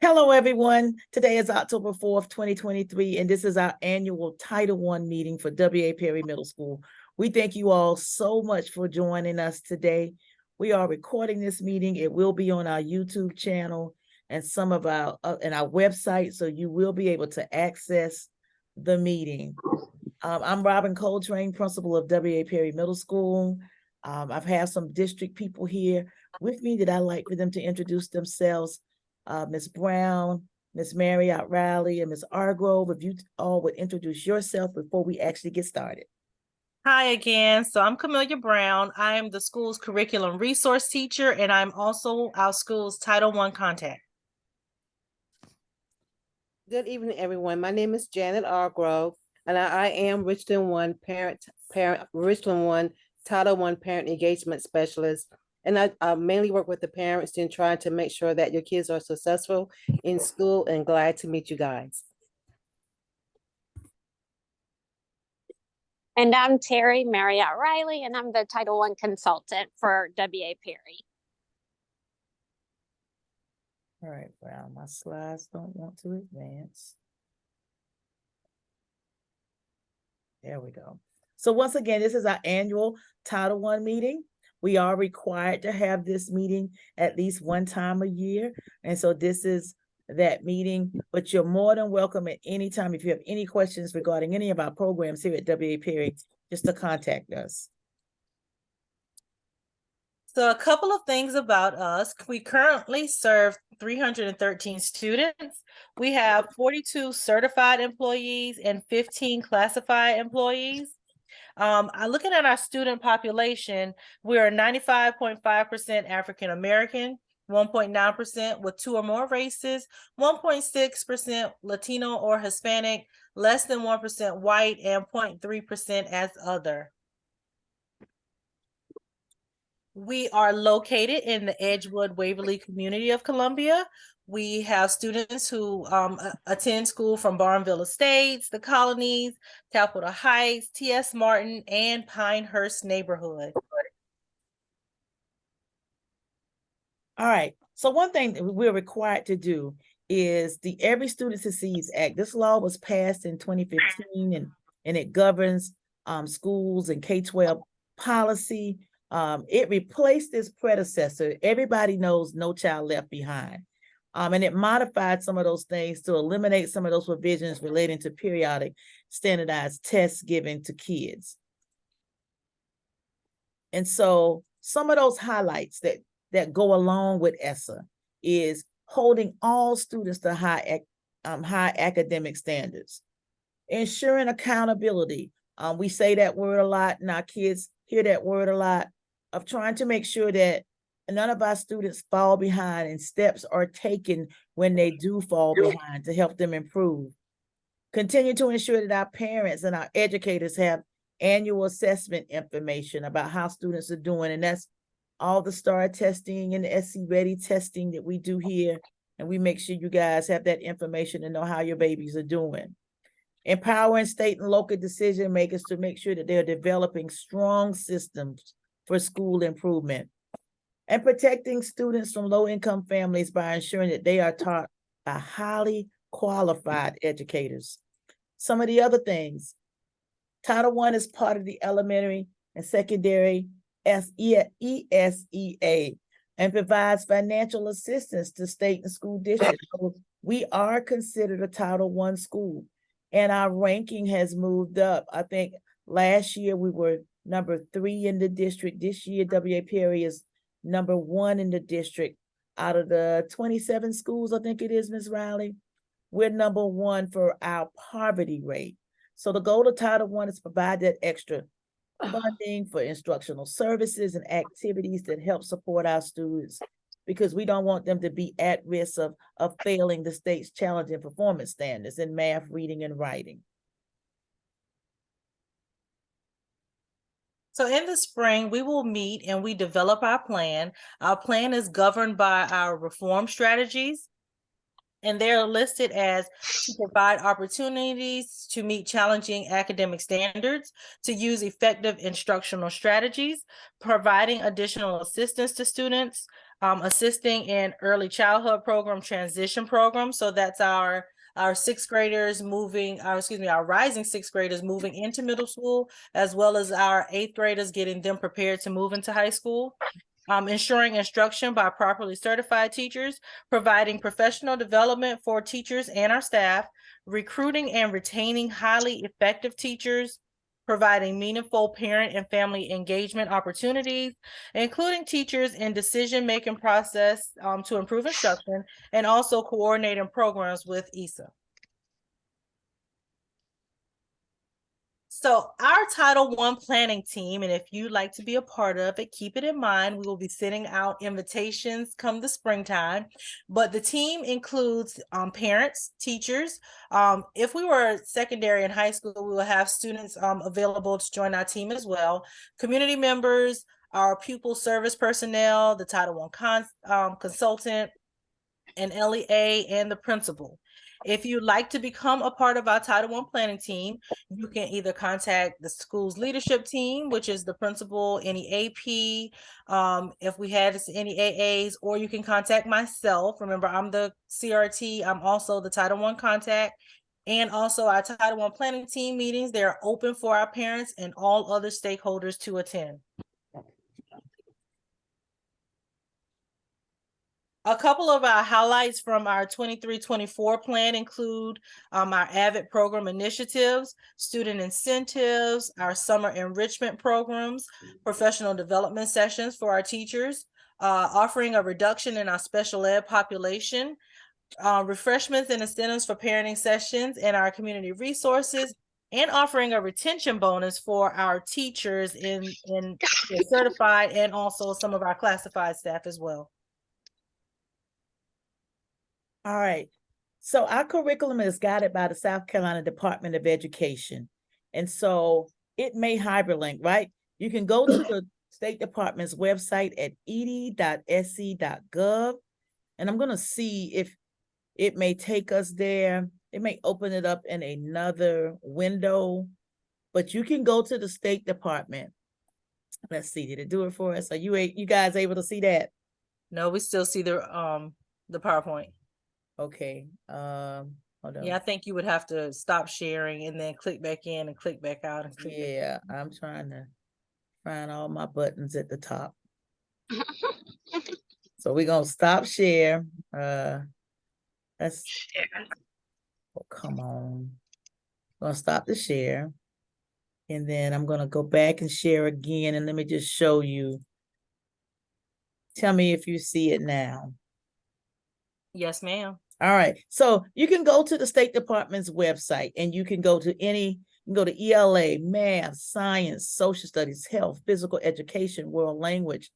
Hello, everyone. Today is October 4th, 2023, and this is our annual Title I meeting for W.A. Perry Middle School. We thank you all so much for joining us today. We are recording this meeting. It will be on our YouTube channel and some of our and our website, so you will be able to access the meeting. I'm Robin Coltrane, principal of W.A. Perry Middle School. I've had some district people here with me that I'd like for them to introduce themselves. Ms. Brown, Ms. Marriott Riley, and Ms. Argrove, if you all would introduce yourself before we actually get started. Hi again. So I'm Camelia Brown. I am the school's curriculum resource teacher, and I'm also our school's Title I contact. Good evening, everyone. My name is Janet Argrove, and I am Richland One Richland One Title I parent engagement specialist. And I mainly work with the parents in trying to make sure that your kids are successful in school, and glad to meet you guys. And I'm Terry Marriott Riley, and I'm the Title I consultant for W.A. Perry. All right, well, my slides don't want to advance. There we go. So once again, this is our annual Title I meeting. We are required to have this meeting at least one time a year. And so this is that meeting, but you're more than welcome at any time. If you have any questions regarding any of our programs here at W.A. Perry, just to contact us. So a couple of things about us. We currently serve 313 students. We have 42 certified employees and 15 classified employees. Looking at our student population, we are 95.5% African American, 1.9% with 2 or more races, 1.6% Latino or Hispanic, less than 1% white, and 0.3% as other. We are located in the Edgewood Waverly community of Columbia. We have students who attend school from Barnville Estates, the Colonies, Capitol Heights, T.S. Martin, and Pinehurst neighborhood. All right. So one thing that we're required to do is the Every Student Succeeds Act. This law was passed in 2015, and it governs schools and K-12 policy. It replaced its predecessor. Everybody knows No Child Left Behind. And it modified some of those things to eliminate some of those provisions relating to periodic standardized tests given to kids. And so some of those highlights that go along with ESSA is holding all students to high academic standards, ensuring accountability. We say that word a lot, and our kids hear that word a lot, of trying to make sure that none of our students fall behind and steps are taken when they do fall behind to help them improve. Continue to ensure that our parents and our educators have annual assessment information about how students are doing, and that's all the STAR testing and the SC Ready testing that we do here, and we make sure you guys have that information to know how your babies are doing. Empowering state and local decision makers to make sure that they're developing strong systems for school improvement, and protecting students from low-income families by ensuring that they are taught by highly qualified educators. Some of the other things, Title I is part of the elementary and secondary ESEA and provides financial assistance to state and school districts. So we are considered a Title I school, and our ranking has moved up. I think last year we were number 3 in the district. This year, W.A. Perry is number 1 in the district. Out of the 27 schools, I think it is, Ms. Riley, we're number 1 for our poverty rate. So the goal of Title I is to provide that extra funding for instructional services and activities that help support our students, because we don't want them to be at risk of failing the state's challenging performance standards in math, reading, and writing. So in the spring, we will meet and we develop our plan. Our plan is governed by our reform strategies, and they're listed as to provide opportunities to meet challenging academic standards, to use effective instructional strategies, providing additional assistance to students, assisting in early childhood program transition program. So that's our sixth graders moving, our rising sixth graders moving into middle school, as well as our eighth graders getting them prepared to move into high school. Ensuring instruction by properly certified teachers, providing professional development for teachers and our staff, recruiting and retaining highly effective teachers, providing meaningful parent and family engagement opportunities, including teachers in decision-making process to improve instruction, and also coordinating programs with ESA. So our Title I planning team, and if you'd like to be a part of it, keep it in mind, we will be sending out invitations come the springtime, but the team includes parents, teachers. If we were secondary and high school, we will have students available to join our team as well, community members, our pupil service personnel, the Title I consultant, an LEA, and the principal. If you'd like to become a part of our Title I planning team, you can either contact the school's leadership team, which is the principal, any AP, if we had any AAs, or you can contact myself. Remember, I'm the CRT. I'm also the Title I contact. And also our Title I planning team meetings, they're open for our parents and all other stakeholders to attend. A couple of our highlights from our 23-24 plan include our AVID program initiatives, student incentives, our summer enrichment programs, professional development sessions for our teachers, offering a reduction in our special ed population, refreshments and incentives for parenting sessions and our community resources, and offering a retention bonus for our teachers in certified and also some of our classified staff as well. All right. So our curriculum is guided by the South Carolina Department of Education. And so it may hyperlink, right? You can go to the State Department's website at ed.sc.gov. And I'm going to see if it may take us there. It may open it up in another window, but you can go to the State Department. Let's see, did it do it for us? Are you guys able to see that? No, we still see the PowerPoint. Okay. Hold on. Yeah, I think you would have to stop sharing and then click back in and click back out and click. Yeah, I'm trying to find all my buttons at the top. So we're gonna stop share. Let's oh, come on. I'm gonna stop the share. And then I'm gonna go back and share again. And let me just show you. Tell me if you see it now. Yes, ma'am. All right. So you can go to the State Department's website and you can go to ELA, math, science, social studies, health, physical education, world language,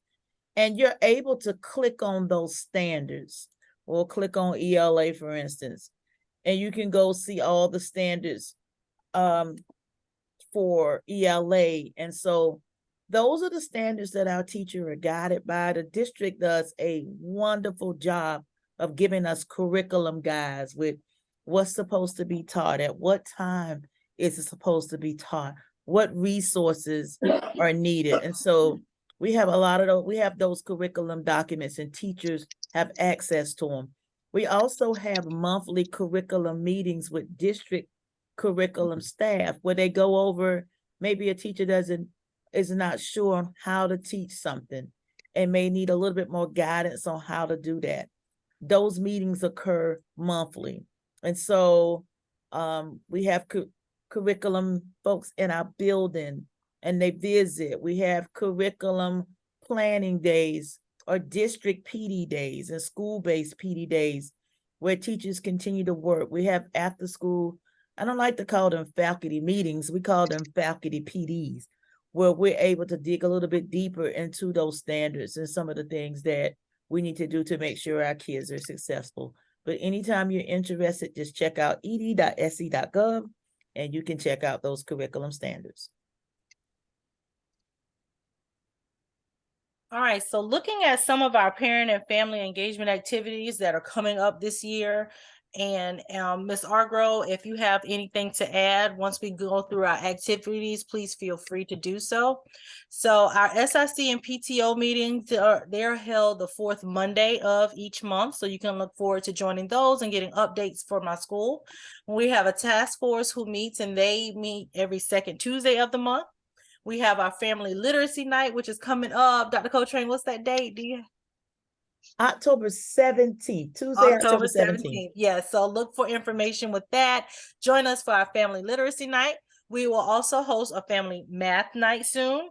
and you're able to click on those standards or click on ELA, for instance, and you can go see all the standards for ELA. And so those are the standards that our teachers are guided by. The district does a wonderful job of giving us curriculum guides with what's supposed to be taught, at what time is it supposed to be taught, what resources are needed. And so we have a lot of those, we have those curriculum documents and teachers have access to them. We also have monthly curriculum meetings with district curriculum staff where they go over, maybe a teacher is not sure on how to teach something and may need a little bit more guidance on how to do that. Those meetings occur monthly. And so we have curriculum folks in our building and they visit. We have curriculum planning days or district PD days and school-based PD days where teachers continue to work. We have after school, I don't like to call them faculty meetings, we call them faculty PDs, where we're able to dig a little bit deeper into those standards and some of the things that we need to do to make sure our kids are successful. But anytime you're interested, just check out ed.sc.gov and you can check out those curriculum standards. All right, so looking at some of our parent and family engagement activities that are coming up this year, And Ms. Argro, if you have anything to add, once we go through our activities, please feel free to do so. So our SIC and PTO meetings, they're held the fourth Monday of each month. So you can look forward to joining those and getting updates for my school. We have a task force who meets, and they meet every second Tuesday of the month. We have our family literacy night, which is coming up. Dr. Coltrane, what's that date? Do you? October 17th, Tuesday, October 17th. Yes, so look for information with that. Join us for our family literacy night. We will also host a family math night soon.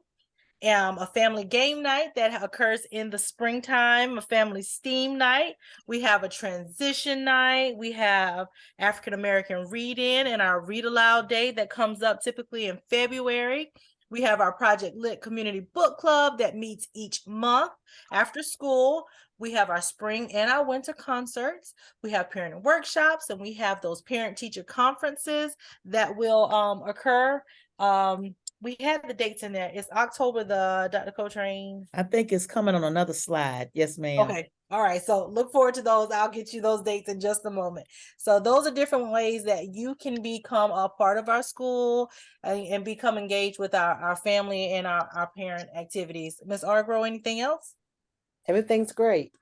A family game night that occurs in the springtime, a family STEAM night. We have a transition night. We have African American read-in and our read aloud day that comes up typically in February. We have our Project Lit Community Book Club that meets each month after school. We have our spring and our winter concerts. We have parent workshops, and we have those parent-teacher conferences that will occur. We had the dates in there. It's October Dr. Coltrane. I think it's coming on another slide. Yes, ma'am. Okay. All right. So look forward to those. I'll get you those dates in just a moment. So those are different ways that you can become a part of our school and become engaged with our family and our parent activities. Ms. Argro, anything else? Everything's great.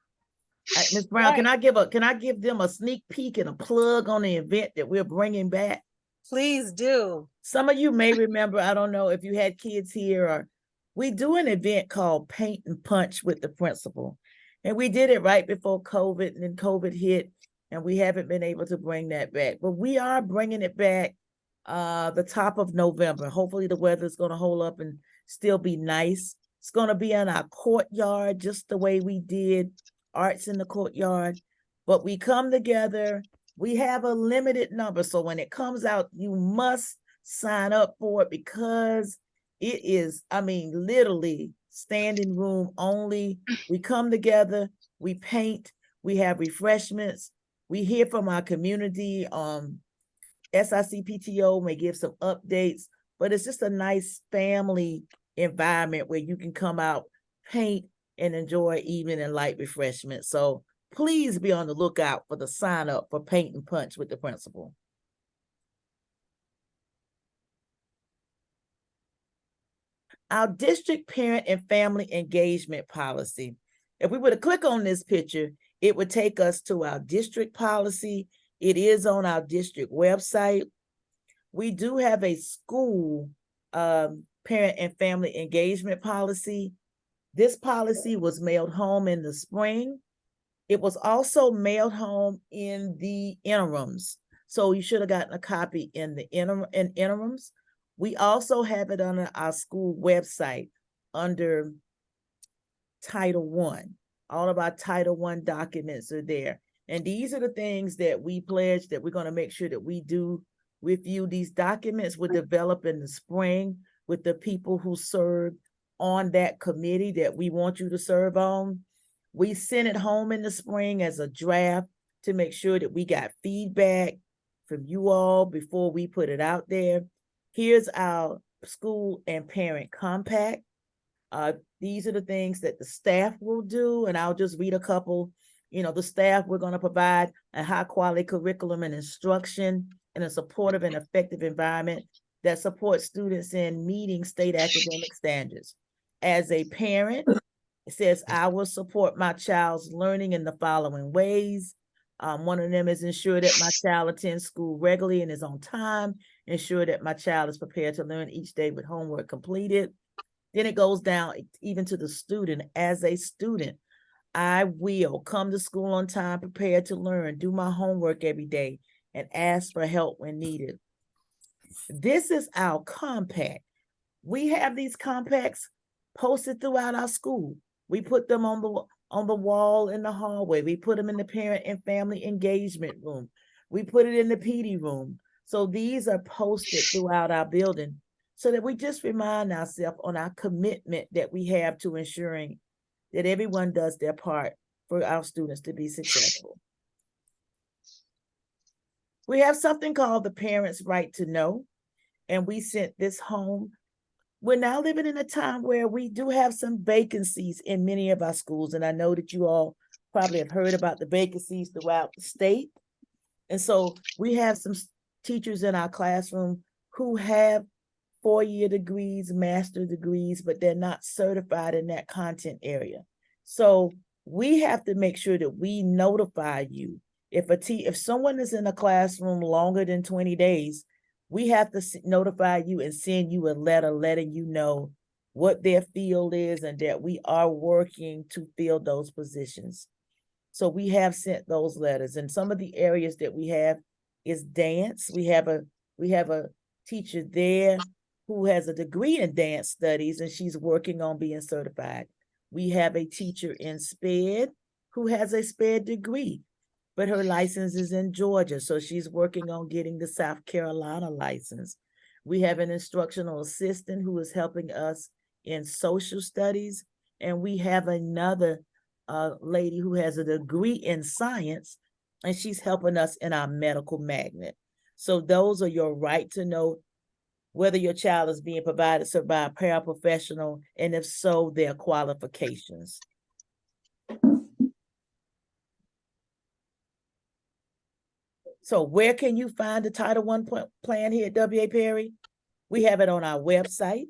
Ms. Brown, Right. can I give them a sneak peek and a plug on the event that we're bringing back? Please do. Some of you may remember, I don't know if you had kids here, or we do an event called Paint and Punch with the Principal. And we did it right before COVID, and then COVID hit, and we haven't been able to bring that back. But we are bringing it back the top of November. Hopefully the weather is going to hold up and still be nice. It's going to be in our courtyard, just the way we did Arts in the Courtyard. But we come together. We have a limited number. So when it comes out, you must sign up for it, because it is, I mean, literally standing room only. We come together, we paint, we have refreshments, we hear from our community. SIC PTO may give some updates, but it's just a nice family environment where you can come out, paint, and enjoy evening and light refreshments. So please be on the lookout for the sign up for Paint and Punch with the Principal. Our district parent and family engagement policy. If we were to click on this picture, it would take us to our district policy. It is on our district website. We do have a school parent and family engagement policy. This policy was mailed home in the spring. It was also mailed home in the interims. So you should have gotten a copy in the interims. We also have it on our school website under Title I. All of our Title I documents are there. And these are the things that we pledge that we're going to make sure that we do with you. These documents were developed in the spring with the people who served on that committee that we want you to serve on. We sent it home in the spring as a draft to make sure that we got feedback from you all before we put it out there. Here's our school and parent compact. These are the things that the staff will do, and I'll just read a couple. You know, the staff, we're going to provide a high quality curriculum and instruction in a supportive and effective environment that supports students in meeting state academic standards. As a parent, it says, I will support my child's learning in the following ways. One of them is ensure that my child attends school regularly and is on time. Ensure that my child is prepared to learn each day with homework completed. Then it goes down even to the student. As a student, I will come to school on time, prepared to learn, do my homework every day, and ask for help when needed. This is our compact. We have these compacts posted throughout our school. We put them on the wall in the hallway. We put them in the parent and family engagement room. We put it in the PD room. So these are posted throughout our building so that we just remind ourselves on our commitment that we have to ensuring that everyone does their part for our students to be successful. We have something called the Parents' Right to Know, and we sent this home. We're now living in a time where we do have some vacancies in many of our schools, and I know that you all probably have heard about the vacancies throughout the state. And so we have some teachers in our classroom who have 4-year degrees, master degrees, but they're not certified in that content area. So we have to make sure that we notify you. If someone is in a classroom longer than 20 days, we have to notify you and send you a letter letting you know what their field is and that we are working to fill those positions. So we have sent those letters, and some of the areas that we have is dance. We have a teacher there who has a degree in dance studies, and she's working on being certified. We have a teacher in SPED who has a SPED degree, but her license is in Georgia, so she's working on getting the South Carolina license. We have an instructional assistant who is helping us in social studies, and we have another lady who has a degree in science, and she's helping us in our medical magnet. So those are your right to know whether your child is being provided by a paraprofessional, and if so, their qualifications. So where can you find the Title I plan here at W.A. Perry? We have it on our website.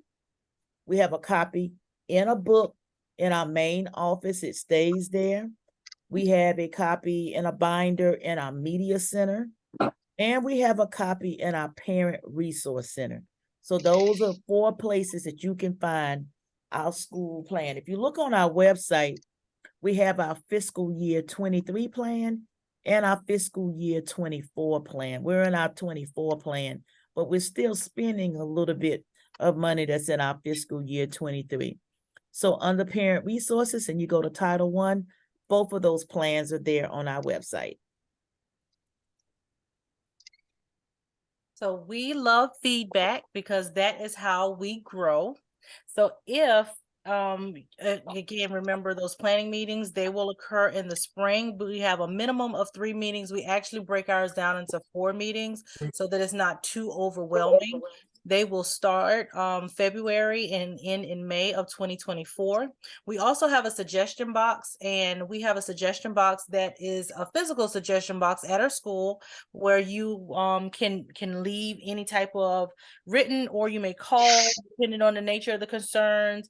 We have a copy in a book in our main office. It stays there. We have a copy in a binder in our media center. And we have a copy in our parent resource center. So those are 4 places that you can find our school plan. If you look on our website, we have our fiscal year 23 plan and our fiscal year 24 plan. We're in our 24 plan, but we're still spending a little bit of money that's in our fiscal year 23. So under parent resources, and you go to Title I, both of those plans are there on our website. So we love feedback because that is how we grow. So if again, remember those planning meetings, they will occur in the spring, but we have a minimum of 3 meetings. We actually break ours down into 4 meetings so that it's not too overwhelming. They will start February and end in May of 2024. We also have a suggestion box, and we have a suggestion box that is a physical suggestion box at our school where you can leave any type of written, or you may call depending on the nature of the concerns.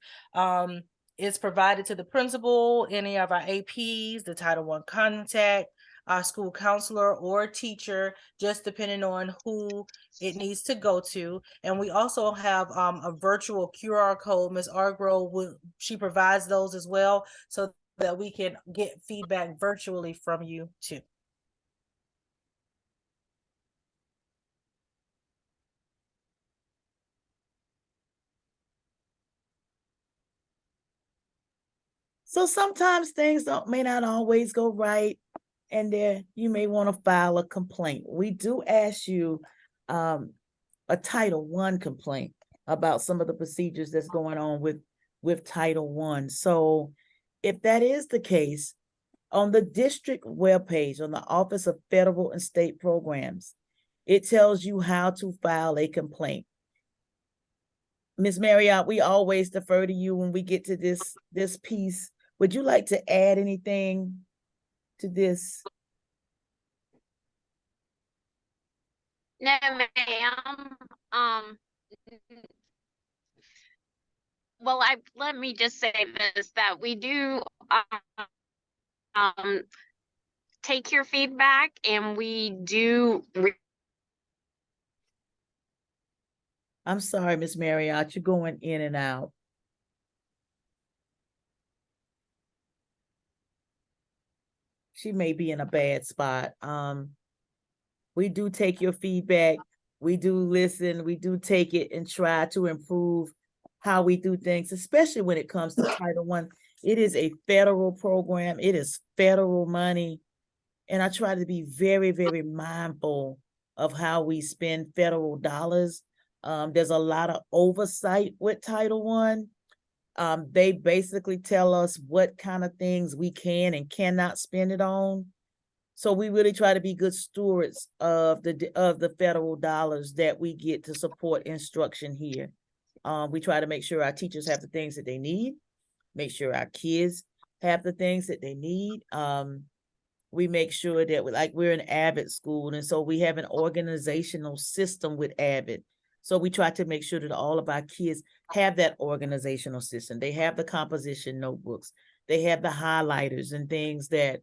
It's provided to the principal, any of our APs, the Title I contact, our school counselor or teacher, just depending on who it needs to go to. And we also have a virtual QR code. Ms. Argrove, she provides those as well so that we can get feedback virtually from you too. So sometimes things may not always go right, and there you may want to file a complaint. We do ask you a Title I complaint about some of the procedures that's going on with Title I. So if that is the case, on the district webpage, on the Office of Federal and State Programs, it tells you how to file a complaint. Ms. Marriott, we always defer to you when we get to this piece. Would you like to add anything to this? No, ma'am. Well, let me just say this, that we do take your feedback, and we do. I'm sorry, Ms. Marriott, you're going in and out. She may be in a bad spot. We do take your feedback. We do listen. We do take it and try to improve how we do things, especially when it comes to Title I. It is a federal program. It is federal money. And I try to be very, very mindful of how we spend federal dollars. There's a lot of oversight with Title I. They basically tell us what kind of things we can and cannot spend it on. So we really try to be good stewards of the federal dollars that we get to support instruction here. We try to make sure our teachers have the things that they need, make sure our kids have the things that they need. we make sure that we're an Avid school, and so we have an organizational system with Avid. So we try to make sure that all of our kids have that organizational system. They have the composition notebooks, they have the highlighters and things that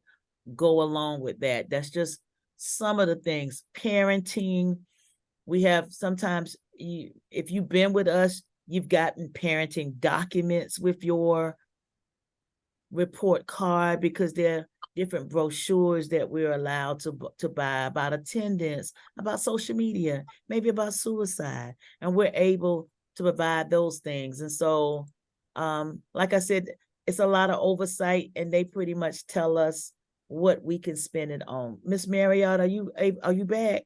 go along with that. That's just some of the things. Parenting, we have sometimes, if you've been with us, you've gotten parenting documents with your report card, because they're different brochures that we're allowed to buy about attendance, about social media, maybe about suicide, and we're able to provide those things. And so, like I said, it's a lot of oversight, and they pretty much tell us what we can spend it on. Miss Marriott, are you back?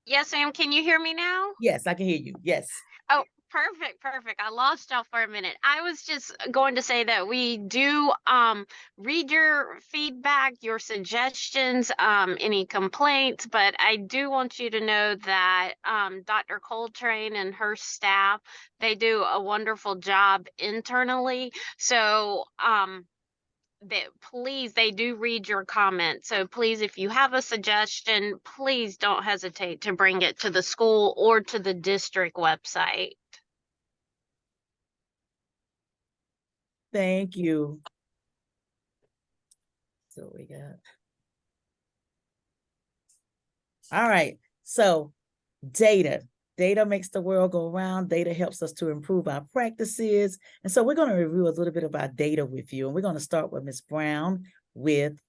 Yes, ma'am. Can you hear me now? Yes, I can hear you. Yes. Oh, perfect, perfect. I lost y'all for a minute. I was just going to say that we do read your feedback, your suggestions, any complaints, but I do want you to know that Dr. Coltrane and her staff, they do a wonderful job internally. So that please, they do read your comments. So please, if you have a suggestion, please don't hesitate to bring it to the school or to the district website. Thank you. So we got. All right. So data. Data makes the world go round. Data helps us to improve our practices. And so we're going to review a little bit about data with you. And we're going to start with Ms. Brown with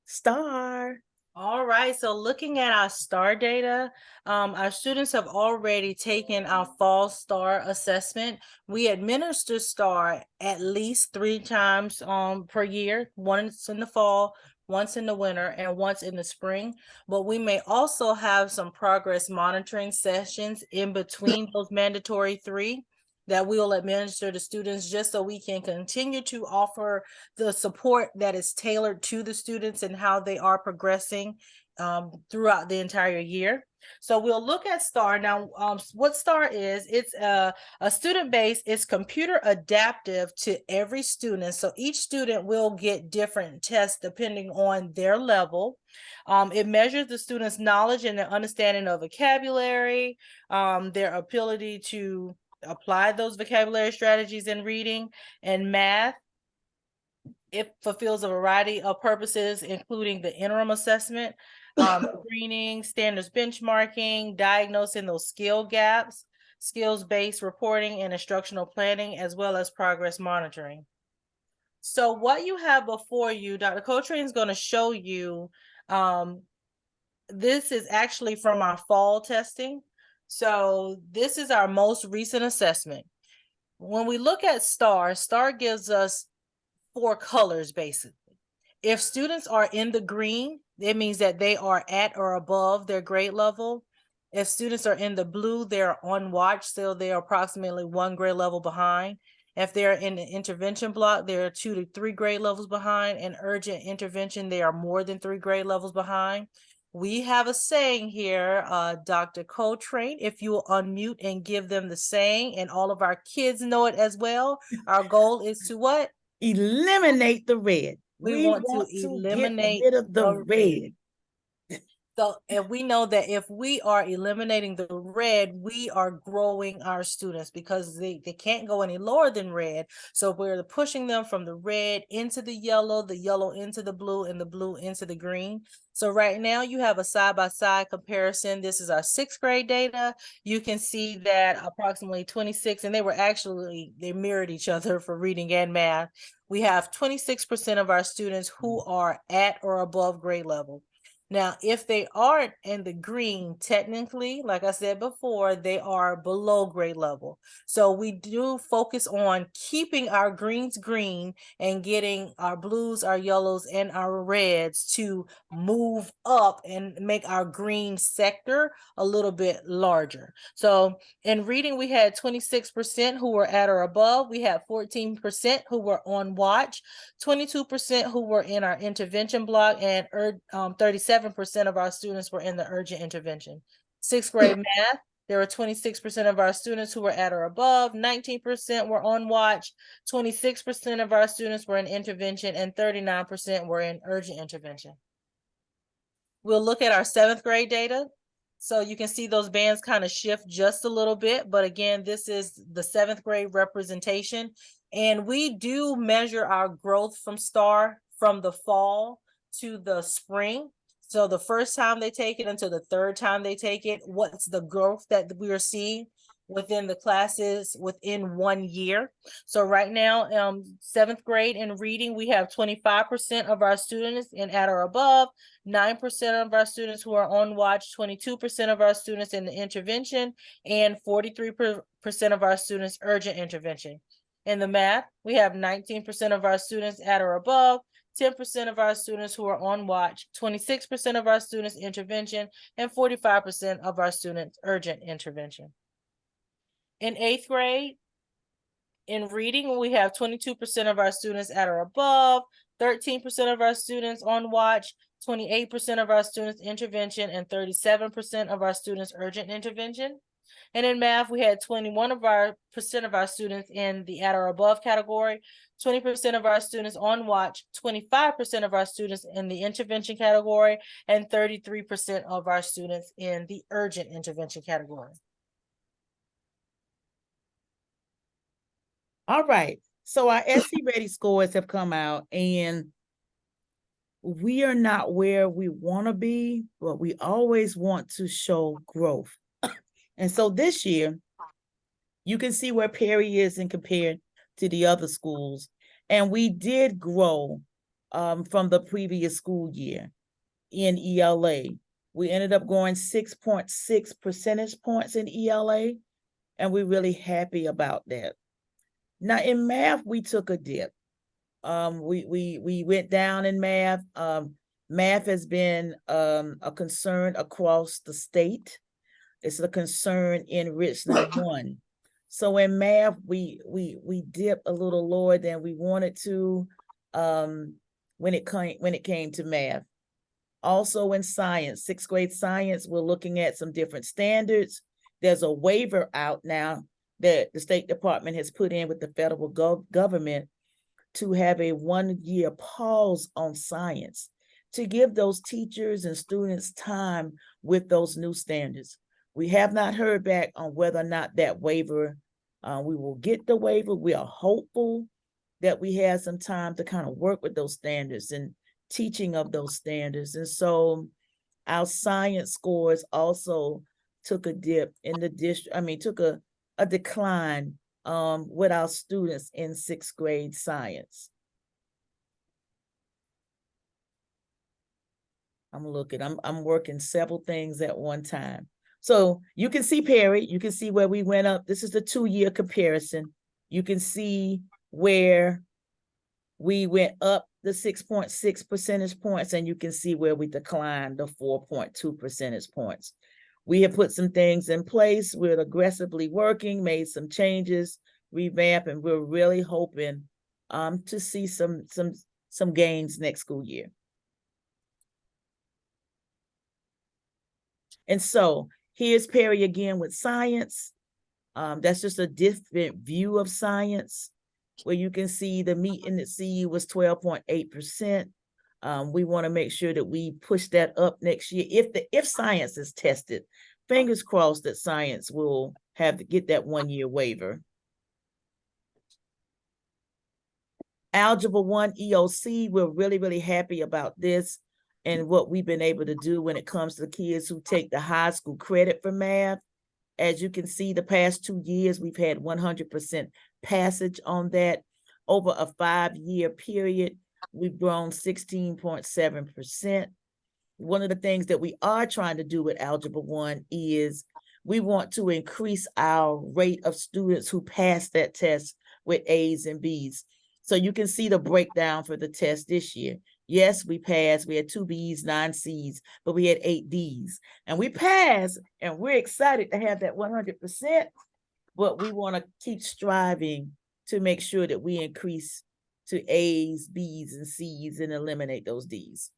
STAR. All right, so looking at our STAR data, our students have already taken our fall STAR assessment. We administer STAR at least 3 times per year, once in the fall, once in the winter, and once in the spring. But we may also have some progress monitoring sessions in between those mandatory 3 that we will administer to students, just so we can continue to offer the support that is tailored to the students and how they are progressing throughout the entire year. So we'll look at STAR. Now, what STAR is, it's a student base. It's computer adaptive to every student. So each student will get different tests depending on their level. It measures the student's knowledge and their understanding of vocabulary, their ability to apply those vocabulary strategies in reading and math. It fulfills a variety of purposes, including the interim assessment, screening, standards benchmarking, diagnosing those skill gaps, skills-based reporting and instructional planning, as well as progress monitoring. So what you have before you, Dr. Coltrane is going to show you, this is actually from our fall testing. So this is our most recent assessment. When we look at STAR, STAR gives us 4 colors, basically. If students are in the green, it means that they are at or above their grade level. If students are in the blue, they're on watch, so they are approximately 1 grade level behind. If they're in the intervention block, they're 2 to 3 grade levels behind, and urgent intervention, they are more than 3 grade levels behind. We have a saying here, Dr. Coltrane, if you will unmute and give them the saying, and all of our kids know it as well. Our goal is to what? Eliminate the red. We want to eliminate get rid of the red. So, and we know that if we are eliminating the red, we are growing our students, because they can't go any lower than red. So we're pushing them from the red into the yellow into the blue, and the blue into the green. So right now you have a side-by-side comparison. This is our 6th grade data. You can see that approximately 26, and they mirrored each other for reading and math. We have 26% of our students who are at or above grade level. Now, if they aren't in the green, technically, like I said before, they are below grade level. So we do focus on keeping our greens green and getting our blues, our yellows, and our reds to move up and make our green sector a little bit larger. So in reading, we had 26% who were at or above. We had 14% who were on watch, 22% who were in our intervention block, and 37% of our students were in the urgent intervention. 6th grade math, There were 26% of our students who were at or above, 19% were on watch, 26% of our students were in intervention, and 39% were in urgent intervention. We'll look at our 7th grade data. So you can see those bands kind of shift just a little bit, but again, this is the 7th grade representation. And we do measure our growth from STAR from the fall to the spring. So the first time they take it until the 3rd time they take it, what's the growth that we are seeing within the classes within 1 year. So right now, 7th grade in reading, we have 25% of our students in at or above, 9% of our students who are on watch, 22% of our students in the intervention, and 43% of our students urgent intervention. In the math, we have 19% of our students at or above, 10% of our students who are on watch, 26% of our students intervention, and 45% of our students urgent intervention. In 8th grade, in reading, we have 22% of our students at or above, 13% of our students on watch, 28% of our students intervention, and 37% of our students urgent intervention. And in math, we had 21% of our students in the at or above category, 20% of our students on watch, 25% of our students in the intervention category, and 33% of our students in the urgent intervention category. All right, so our SC Ready scores have come out, and we are not where we want to be, but we always want to show growth. And so this year, you can see where Perry is in compared to the other schools. And we did grow from the previous school year in ELA. We ended up growing 6.6 percentage points in ELA, and we're really happy about that. Now in math, we took a dip. We went down in math. Math has been a concern across the state. It's a concern in Richland 1. So in math, we dipped a little lower than we wanted to when it came to math. Also in science, 6th grade science, we're looking at some different standards. There's a waiver out now that the State Department has put in with the federal government to have a 1-year pause on science to give those teachers and students time with those new standards. We have not heard back on whether or not that waiver, we will get the waiver. We are hopeful that we have some time to kind of work with those standards and teaching of those standards. And so our science scores also took a dip in the district, took a decline with our students in 6th grade science. I'm working several things at one time. So you can see Perry, you can see where we went up. This is the 2-year comparison. You can see where we went up the 6.6 percentage points, and you can see where we declined the 4.2 percentage points. We have put some things in place. We're aggressively working, made some changes, revamp, and we're really hoping to see some gains next school year. And so here's Perry again with science. That's just a different view of science, where you can see the meet in the CU was 12.8%. We want to make sure that we push that up next year. If science is tested, fingers crossed that science will have to get that 1-year waiver. Algebra 1 EOC, we're really, really happy about this and what we've been able to do when it comes to the kids who take the high school credit for math. As you can see, the past 2 years, we've had 100% passage on that. Over a 5-year period, we've grown 16.7%. One of the things that we are trying to do with Algebra 1 is we want to increase our rate of students who pass that test with A's and B's. So you can see the breakdown for the test this year. Yes, we passed. We had 2 B's, 9 C's, but we had 8 D's. And we passed, and we're excited to have that 100%, but we want to keep striving to make sure that we increase to A's, B's, and C's and eliminate those D's.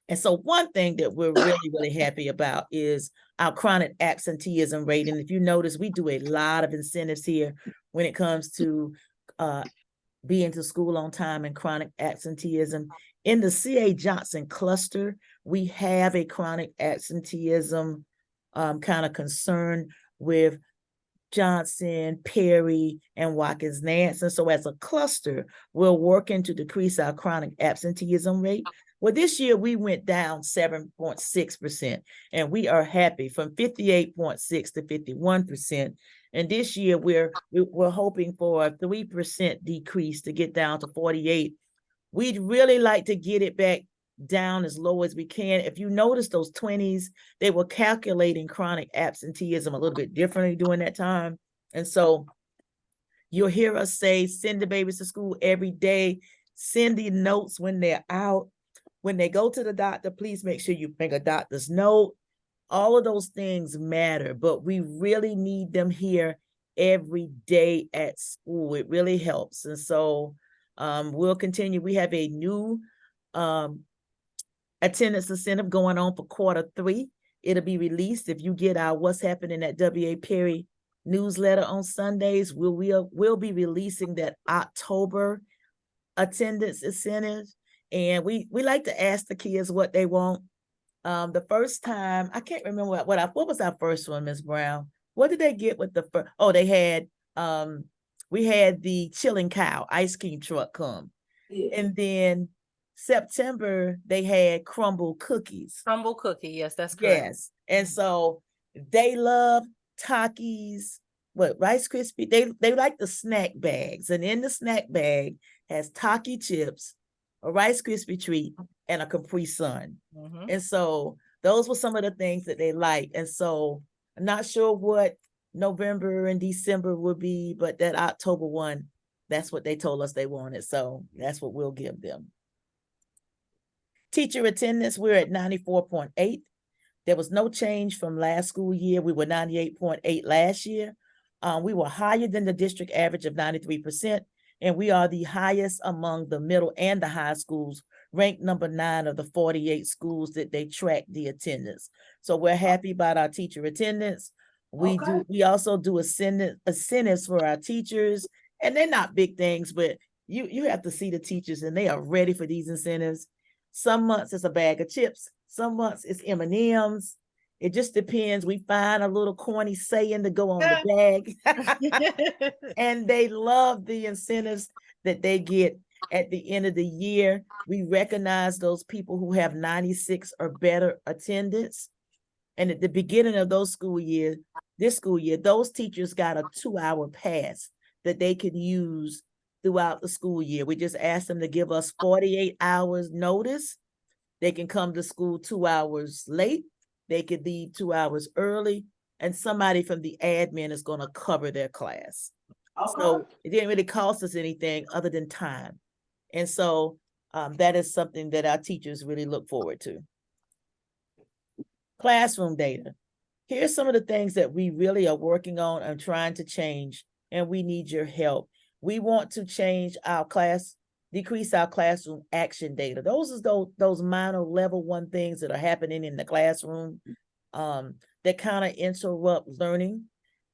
And so one thing that we're really, really happy about is our chronic absenteeism rate. And if you notice, we do a lot of incentives here when it comes to being to school on time and chronic absenteeism. In the C.A. Johnson cluster, we have a chronic absenteeism kind of concern with Johnson, Perry, and Watkins Nance. And so as a cluster, we're working to decrease our chronic absenteeism rate. Well, this year we went down 7.6%, and we are happy from 58.6 to 51%. And this year we're hoping for a 3% decrease to get down to 48. We'd really like to get it back down as low as we can. If you notice those 20s, they were calculating chronic absenteeism a little bit differently during that time. And so you'll hear us say, send the babies to school every day, send the notes when they're out. When they go to the doctor, please make sure you bring a doctor's note. All of those things matter, but we really need them here every day at school. It really helps. And so we'll continue. We have a new attendance incentive going on for Q3. It'll be released if you get our What's Happening at W.A. Perry newsletter on Sundays. We'll be releasing that October attendance incentive. And we like to ask the kids what they want. The first time, I can't remember what was our first one, Ms. Brown? What did they get with the first? Oh, they had, we had the Chilling Cow ice cream truck come. Yeah. And then September, they had crumble cookies. Crumble cookie, yes, that's correct. Yes. And so they love Takis, Rice Krispie. They like the snack bags. And in the snack bag has Taki chips, a Rice Krispie treat, and a Capri Sun. Mm-hmm. And so those were some of the things that they like. And so I'm not sure what November and December would be, but that October one, that's what they told us they wanted. So that's what we'll give them. Teacher attendance, we're at 94.8. There was no change from last school year. We were 98.8 last year. We were higher than the district average of 93%. And we are the highest among the middle and the high schools, ranked number 9 of the 48 schools that they track the attendance. So we're happy about our teacher attendance. We also do incentives for our teachers, and they're not big things, but you have to see the teachers and they are ready for these incentives. Some months it's a bag of chips, some months it's M&Ms. It just depends. We find a little corny saying to go on the bag. And they love the incentives that they get at the end of the year. We recognize those people who have 96 or better attendance. And at the beginning of this school year, those teachers got a 2-hour pass that they could use throughout the school year. We just asked them to give us 48 hours notice. They can come to school 2 hours late. They could leave 2 hours early, and somebody from the admin is going to cover their class. So it didn't really cost us anything other than time. And so that is something that our teachers really look forward to. Classroom data. Here's some of the things that we really are working on and trying to change, and we need your help. We want to change decrease our classroom action data. Those are those minor level 1 things that are happening in the classroom that kind of interrupt learning.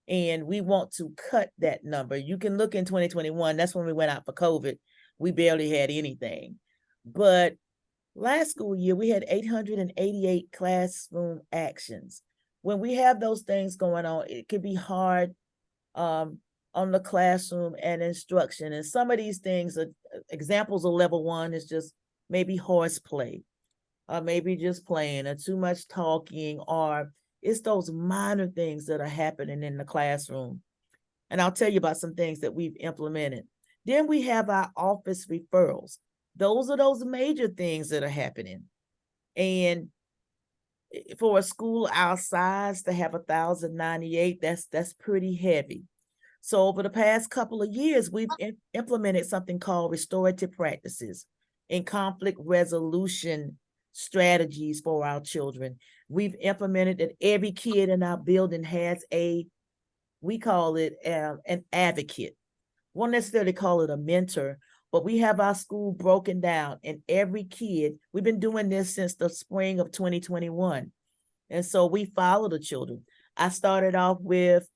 And we want to cut that number. You can look in 2021, that's when we went out for COVID. We barely had anything. But last school year, we had 888 classroom actions. When we have those things going on, it could be hard on the classroom and instruction. And some of these things are examples of level 1 is just maybe horseplay, or maybe just playing, or too much talking, or it's those minor things that are happening in the classroom. And I'll tell you about some things that we've implemented. Then we have our office referrals. Those are those major things that are happening. And for a school our size to have 1,098, that's pretty heavy. So over the past couple of years, we've implemented something called restorative practices and conflict resolution strategies for our children. We've implemented that every kid in our building has we call it an advocate. Won't necessarily call it a mentor, but we have our school broken down, and every kid, we've been doing this since the spring of 2021. And so we follow the children. I started off with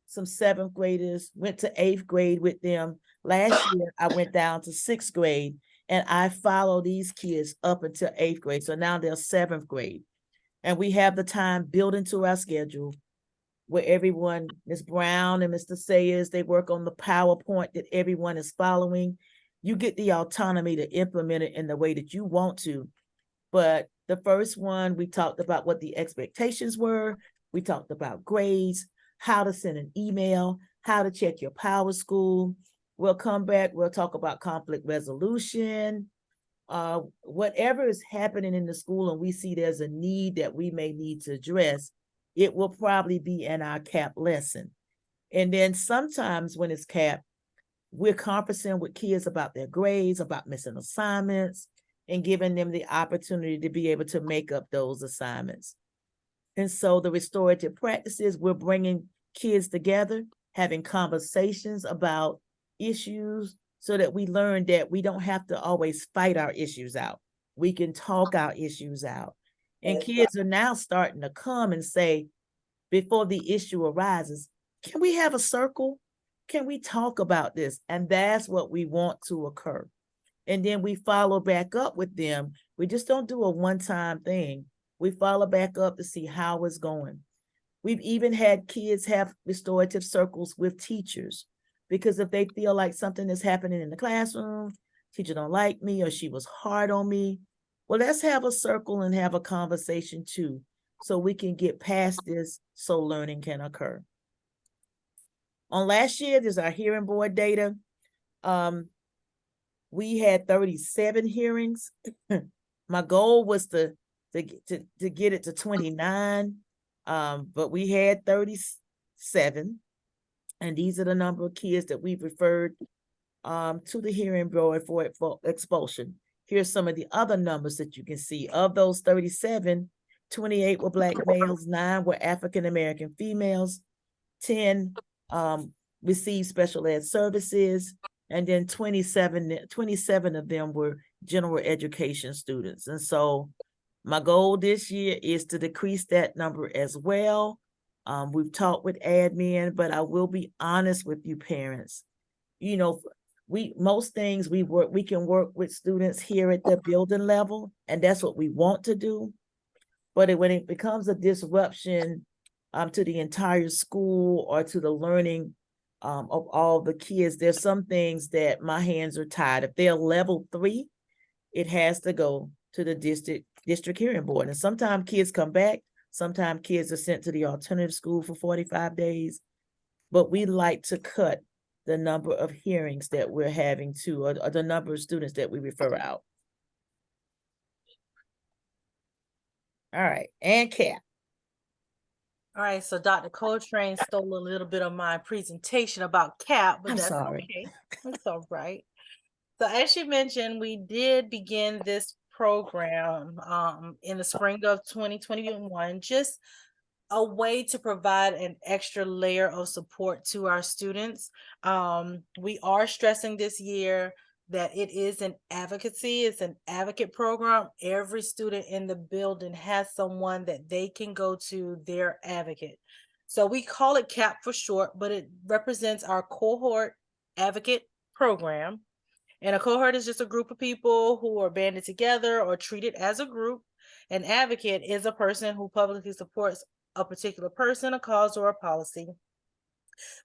some 7th graders, went to 8th grade with them. Last year, I went down to 6th grade, and I follow these kids up until 8th grade. So now they're 7th grade. And we have the time built into our schedule where everyone, Ms. Brown and Mr. Sayers, they work on the PowerPoint that everyone is following. You get the autonomy to implement it in the way that you want to. But the first one, we talked about what the expectations were. We talked about grades, how to send an email, how to check your Power School. We'll come back, we'll talk about conflict resolution, whatever is happening in the school and we see there's a need that we may need to address, it will probably be in our CAP lesson. And then sometimes when it's CAP, we're conferencing with kids about their grades, about missing assignments, and giving them the opportunity to be able to make up those assignments. And so the restorative practices, we're bringing kids together, having conversations about issues so that we learn that we don't have to always fight our issues out. We can talk our issues out. And kids are now starting to come and say, before the issue arises, can we have a circle? Can we talk about this? And that's what we want to occur. And then we follow back up with them. We just don't do a one-time thing. We follow back up to see how it's going. We've even had kids have restorative circles with teachers, because if they feel like something is happening in the classroom, teacher don't like me or she was hard on me, well, let's have a circle and have a conversation too, so we can get past this so learning can occur. On last year, there's our hearing board data. We had 37 hearings. My goal was to get it to 29, but we had 37. And these are the number of kids that we've referred to the hearing board for expulsion. Here's some of the other numbers that you can see. Of those 37, 28 were Black males, 9 were African-American females, 10 received special ed services, and then 27 of them were general education students. And so my goal this year is to decrease that number as well. We've talked with admin, but I will be honest with you parents. You know, most things we can work with students here at the building level, and that's what we want to do. But when it becomes a disruption to the entire school or to the learning of all the kids, there's some things that my hands are tied. If they're level 3, it has to go to the district hearing board. And sometimes kids come back, sometimes kids are sent to the alternative school for 45 days, but we like to cut the number of hearings that we're having to, or the number of students that we refer out. All right, and CAP. All right, so Dr. Coltrane stole a little bit of my presentation about CAP, but I'm that's sorry. okay. That's all right. So as you mentioned, we did begin this program in the spring of 2021, just a way to provide an extra layer of support to our students. We are stressing this year that it is an advocacy, it's an advocate program. Every student in the building has someone that they can go to, their advocate. So we call it CAP for short, but it represents our cohort advocate program. And a cohort is just a group of people who are banded together or treated as a group. An advocate is a person who publicly supports a particular person, a cause, or a policy.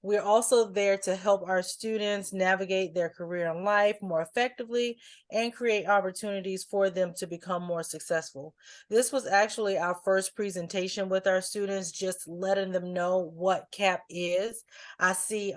We're also there to help our students navigate their career in life more effectively and create opportunities for them to become more successful. This was actually our first presentation with our students, just letting them know what CAP is. I see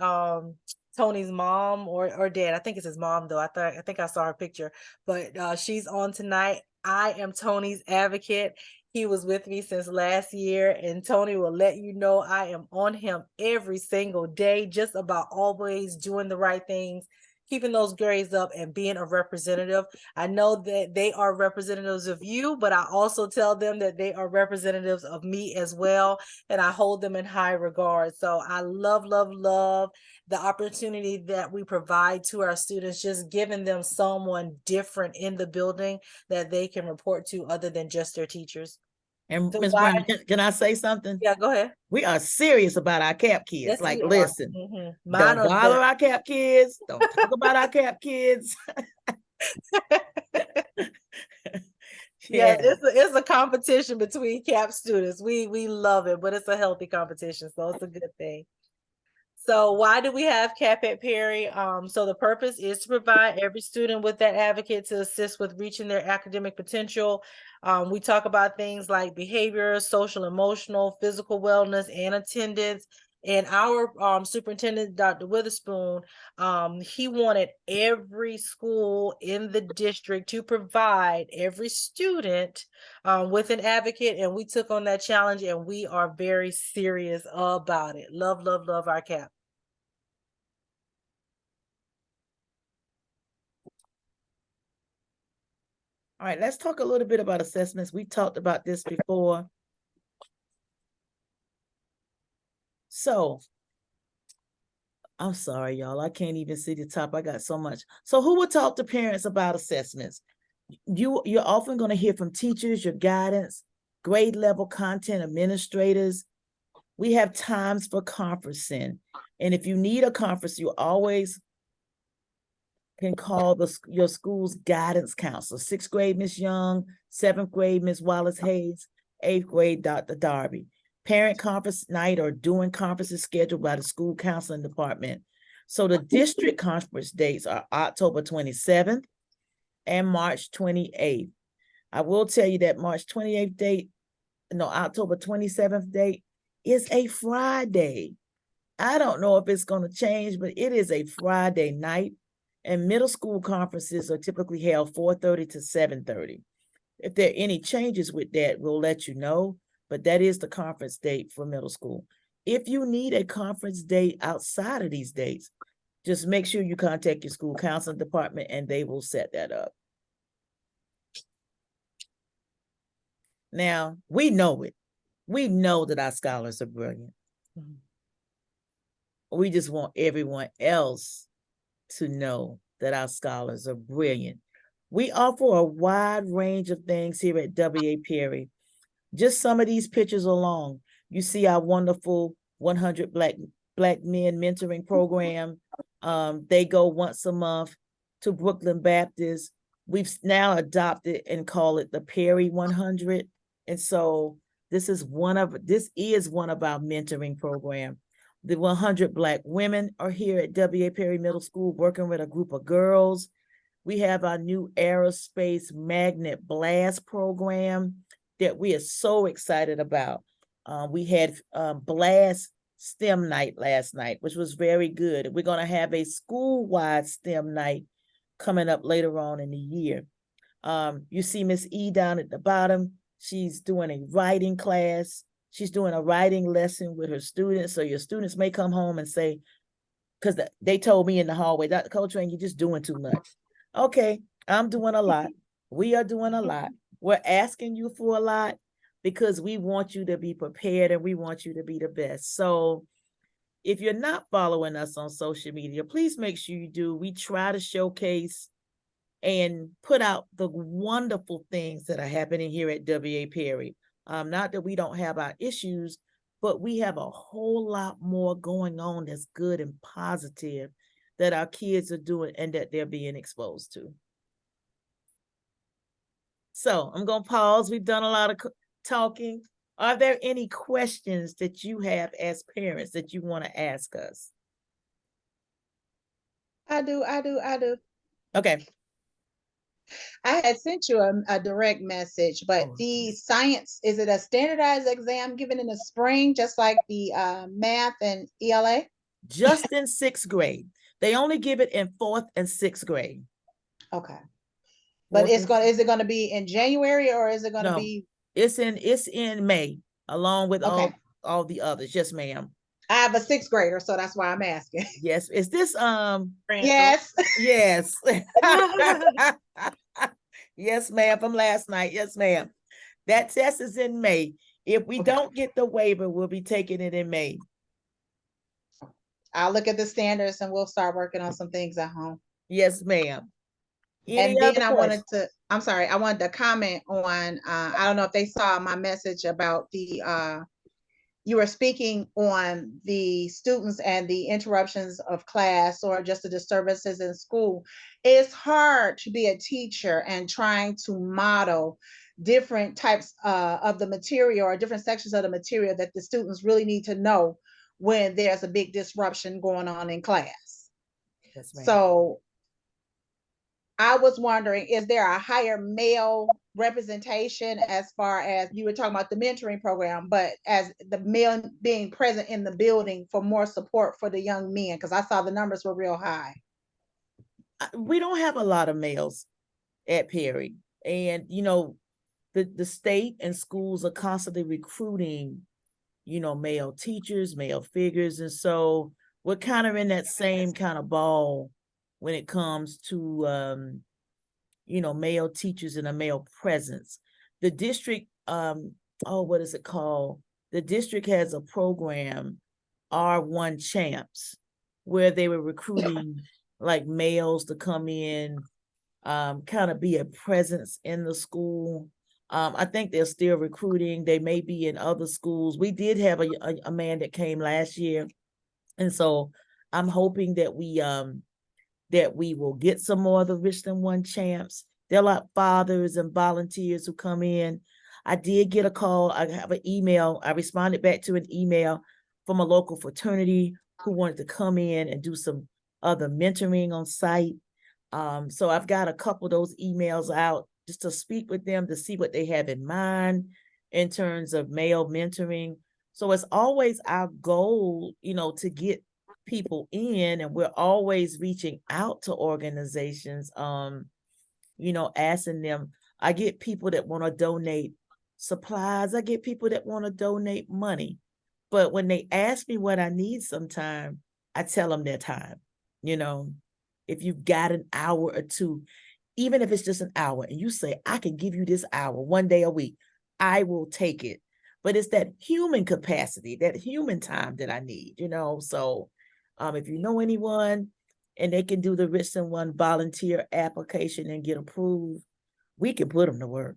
Tony's mom or dad. I think it's his mom though. I think I saw her picture, but she's on tonight. I am Tony's advocate. He was with me since last year, and Tony will let you know I am on him every single day, just about always doing the right things, keeping those grades up and being a representative. I know that they are representatives of you, but I also tell them that they are representatives of me as well, and I hold them in high regard. So I love, love, love the opportunity that we provide to our students, just giving them someone different in the building that they can report to other than just their teachers. And So Ms. why- Brown, can I say something? Yeah, go ahead. We are serious about our CAP kids. Yes, Like, we are. listen, Mine don't are bother the- our CAP kids. Don't talk about our CAP kids. Yes, it's a competition between CAP students. We love it, but it's a healthy competition, so it's a good thing. So why do we have CAP at Perry? So the purpose is to provide every student with that advocate to assist with reaching their academic potential. We talk about things like behavior, social, emotional, physical wellness, and attendance. And our superintendent, Dr. Witherspoon, he wanted every school in the district to provide every student with an advocate, and we took on that challenge, and we are very serious about it. Love, love, love our CAP. All right, let's talk a little bit about assessments. We talked about this before. So, I'm sorry, y'all. I can't even see the top. I got so much. So who would talk to parents about assessments? You're often going to hear from teachers, your guidance, grade level content administrators. We have times for conferencing. And if you need a conference, you always can call your school's guidance counselor. 6th grade, Miss Young, 7th grade, Miss Wallace Hayes, 8th grade, Dr. Darby. Parent conference night or doing conferences scheduled by the school counseling department. So the district conference dates are October 27th and March 28th. I will tell you that March 28th date, no, October 27th date is a Friday. I don't know if it's going to change, but it is a Friday night. And middle school conferences are typically held 4:30 to 7:30. If there are any changes with that, we'll let you know, but that is the conference date for middle school. If you need a conference date outside of these dates, just make sure you contact your school counseling department and they will set that up. Now, we know it. We know that our scholars are brilliant. We just want everyone else to know that our scholars are brilliant. We offer a wide range of things here at W.A. Perry. Just some of these pictures alone. You see our wonderful 100 Black Men mentoring program. They go once a month to Brooklyn Baptist. We've now adopted and call it the Perry 100. And so this is one of our mentoring program. The 100 Black women are here at W.A. Perry Middle School working with a group of girls. We have our new aerospace magnet blast program that we are so excited about. We had blast STEM night last night, which was very good. We're going to have a school-wide STEM night coming up later on in the year. You see Miss E down at the bottom. She's doing a writing class. She's doing a writing lesson with her students. So your students may come home and say, because they told me in the hallway, Dr. Coltrane, you're just doing too much. Okay, I'm doing a lot. We are doing a lot. We're asking you for a lot because we want you to be prepared and we want you to be the best. So if you're not following us on social media, please make sure you do. We try to showcase and put out the wonderful things that are happening here at W.A. Perry. Not that we don't have our issues, but we have a whole lot more going on that's good and positive that our kids are doing and that they're being exposed to. So I'm going to pause. We've done a lot of talking. Are there any questions that you have as parents that you want to ask us? I do. Okay. I had sent you a direct message, but the science, is it a standardized exam given in the spring, just like the math and ELA? Just in 6th grade. They only give it in 4th and 6th grade. Okay. But is it going to be in January or is it going to be? It's in May, along with Okay. all the others. Yes, ma'am. I have a sixth grader, so that's why I'm asking. Yes, is this Randall. Yes. yes. Yes, ma'am, from last night. Yes, ma'am. That test is in May. If we Okay. don't get the waiver, we'll be taking it in May. I'll look at the standards and we'll start working on some things at home. Yes, ma'am. Any And then other I questions? wanted to, I'm sorry, I wanted to comment on, I don't know if they saw my message about the, you were speaking on the students and the interruptions of class or just the disturbances in school. It's hard to be a teacher and trying to model different types of the material or different sections of the material that the students really need to know when there's a big disruption going on in class. Yes, ma'am. So I was wondering, is there a higher male representation as far as you were talking about the mentoring program, but as the male being present in the building for more support for the young men? Because I saw the numbers were real high. We don't have a lot of males at Perry. And, you know, the state and schools are constantly recruiting, you know, male teachers, male figures. And so we're kind of in that same kind of ball when it comes to, you know, male teachers and a male presence. The district, what is it called? The district has a program, R1 Champs, where they were recruiting like males to come in, kind of be a presence in the school. I think they're still recruiting. They may be in other schools. We did have a man that came last year. And so I'm hoping that we will get some more of the Richland One champs. There are a lot of fathers and volunteers who come in. I did get a call. I have an email. I responded back to an email from a local fraternity who wanted to come in and do some other mentoring on site. So I've got a couple of those emails out just to speak with them to see what they have in mind in terms of male mentoring. So it's always our goal, you know, to get people in, and we're always reaching out to organizations, you know, asking them. I get people that want to donate supplies. I get people that want to donate money. But when they ask me what I need sometime, I tell them their time. You know, if you've got an hour or two, even if it's just an hour, and you say, I can give you this hour one day a week, I will take it. But it's that human capacity, that human time that I need, you know. So if you know anyone and they can do the Richland One volunteer application and get approved, we can put them to work,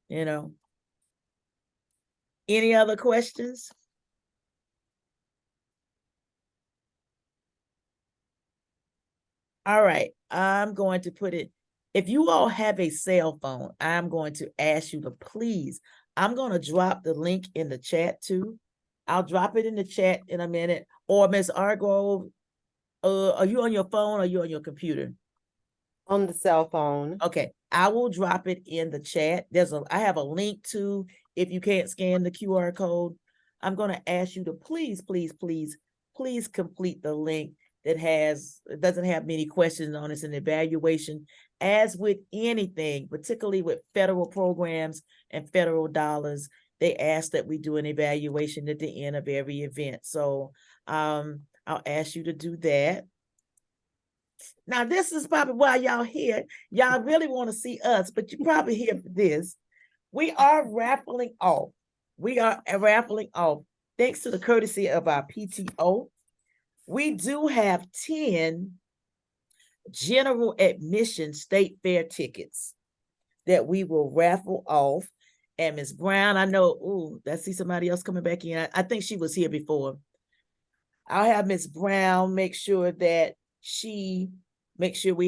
you know. Any other questions? All right, I'm going to put it, if you all have a cell phone, I'm going to ask you to please, I'm going to drop the link in the chat too. I'll drop it in the chat in a minute. Or Ms. Argrove, are you on your phone or are you on your computer? On the cell phone. Okay, I will drop it in the chat. I have a link to, if you can't scan the QR code, I'm going to ask you to please, please, please, please complete the link that doesn't have many questions on it. It's an evaluation. As with anything, particularly with federal programs and federal dollars, they ask that we do an evaluation at the end of every event. So I'll ask you to do that. Now, this is probably why y'all here. Y'all really want to see us, but you're probably here for this. We are raffling off. We are raffling off, thanks to the courtesy of our PTO. We do have 10 general admission state fair tickets that we will raffle off. And Ms. Brown, I know, I see somebody else coming back in. I think she was here before. I'll have Ms. Brown make sure that we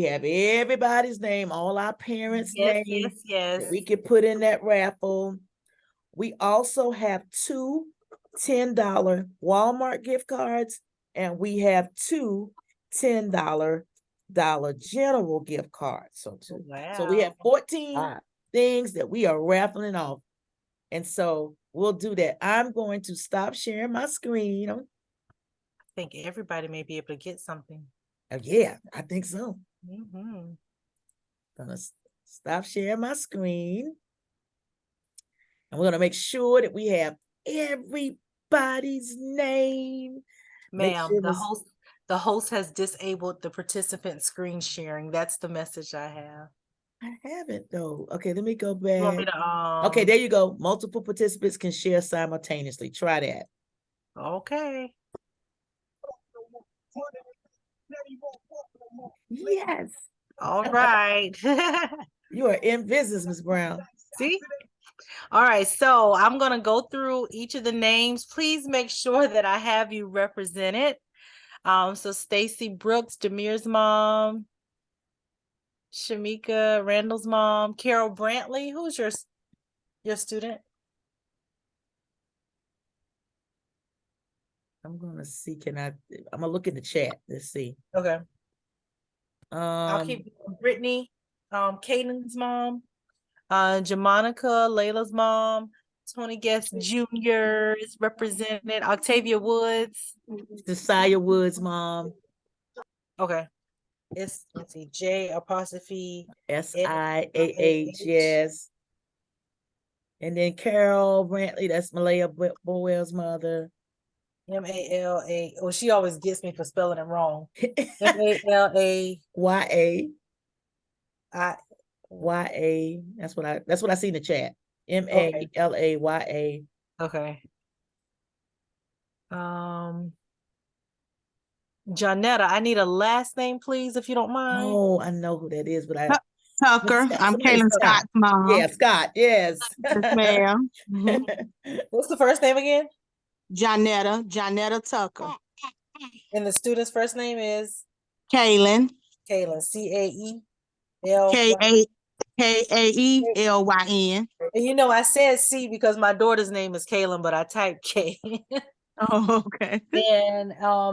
have everybody's name, all our parents' names that we can put in that raffle. We also have 2 $10 Walmart gift cards, and we have 2 $10 Dollar General gift cards. So we have 14 things that we are raffling off. And so we'll do that. I'm going to stop sharing my screen. I think everybody may be able to get something. Yeah, I think so. Mm-hmm. Gonna stop sharing my screen. And we're gonna make sure that we have every everybody's name. Make Ma'am, sure it the was- host has disabled the participant screen sharing. That's the message I have. I haven't though. Okay, let me go You want me back. to Okay, there you go. Multiple participants can share simultaneously. Try that. okay. Yes. All right. You are in business, Ms. Brown. See? All right, so I'm going to go through each of the names. Please make sure that I have you represented. So Stacy Brooks, Demir's mom, Shamika Randall's mom, Carol Brantley. Who's your student? I'm gonna see. I'm gonna look in the chat. Let's see. Okay. I'll Um, keep Brittany, Caden's mom, Jamonica, Layla's mom, Tony Guest Jr. is represented, Octavia Woods. Josiah Woods' mom, Okay. Let's see, J apostrophe SIAH, yes. And then Carol Brantley, that's Malaya Boel's mother. MALA. Oh, she always gets me for spelling it wrong. MALA. YA. I YA. That's what I see in the chat. MALAYA. okay. Janetta, I need a last name, please, if you don't mind. Oh, I know who that is, but Tucker. I'm somebody Kaylin Scott. Scott's mom. Yeah, Scott, yes. Yes, ma'am. Mhm. What's the first name again? Janetta Tucker. And the student's first name is Kaylin. Kaylin, CAEL. Kaelyn. And you know, I said C because my daughter's name is Kaylin, but I typed K. Oh, okay. And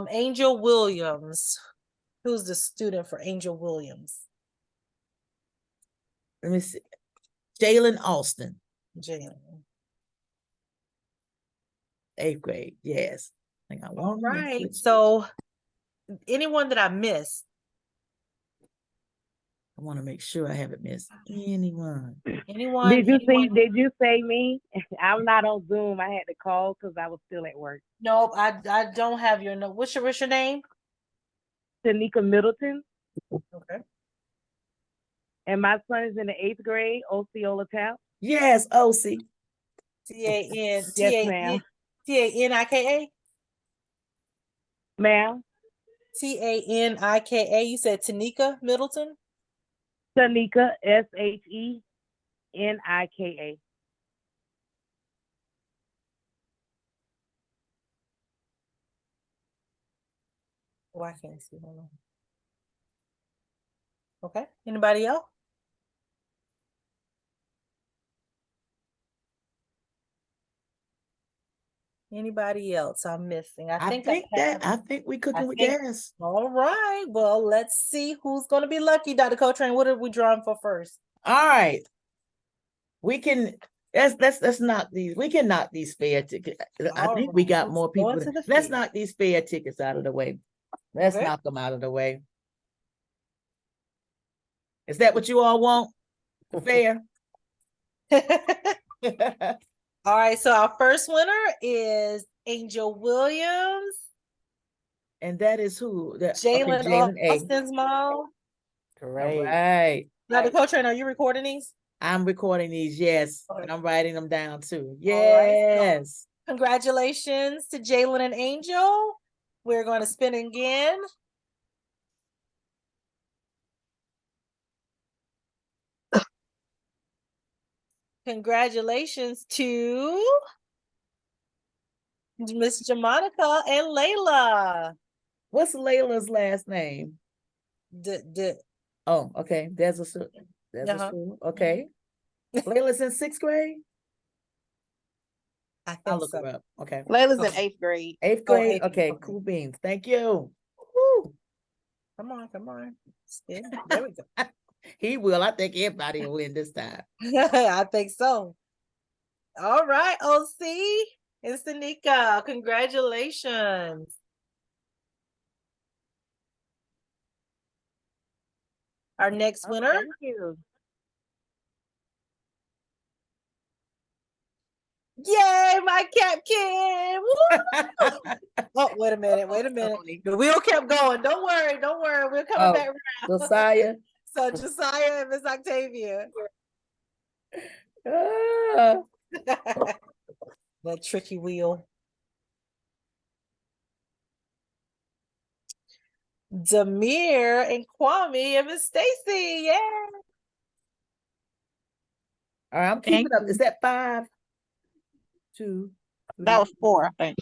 Angel Williams. Who's the student for Angel Williams? Let me see. Jalen Austin, Jalen. 8th grade. Yes. I think I All want right. So anyone that I missed? I want to make sure I haven't missed anyone. Anyone? Did you anyone? say me? I'm not on Zoom. I had to call because I was still at work. Nope, I don't have your note. What's your name? Tanika Middleton, Okay. and my son is in the 8th grade, Osceola Tap. Yes, OC. Yes, ma'am. Tanika. Ma'am, Tanika. You said Tanika Middleton? Tanika, Shenika. Oh, I can't see. Hold on. Okay. Anybody else? Anybody else I'm missing? I think we cooking with think- gas. All right. Well, let's see who's going to be lucky, Dr. Coltrane. What are we drawing for first? All right. We can let's knock these. We can knock these spare tickets. I All think we right, got let's more go people. into the Let's field. knock these spare tickets out of the way. Let's Okay. knock them out of the way. Is that what you all want? Fair. All right. So our first winner is Angel Williams, And that is who? Jalen Jalen A. Austin's mom. All right. Dr. Coltrane, are you recording these? I'm recording these, yes. Okay. And I'm writing them down too. All right, so- Yes. Congratulations to Jalen and Angel. We're going to spin again. Congratulations to Miss Jamonica and Layla. What's Layla's last name? Oh, okay. There's a school. Okay. Layla's in 6th grade? I think I'll look so. her up. Okay. Layla's in Okay. 8th grade. 8th Oh, grade? 8th grade, Okay, okay. cool beans. Thank you. Woo. Come on. Spin. There we go. He will. I think everybody will win this time. I think so. All right, OC and Sanika, congratulations. Our next winner Thank you. Yay, my cap kid. Woo! Oh, wait a minute. Tony. The wheel kept going. Don't worry. We're coming Oh, back around. Josiah. So Josiah and Miss Octavia. Ah, That tricky wheel. Demir and Kwame and Miss Stacy. Yeah. all right, I'm Thank keeping up. you. Is that 5, 2, That 3? was 4, I think.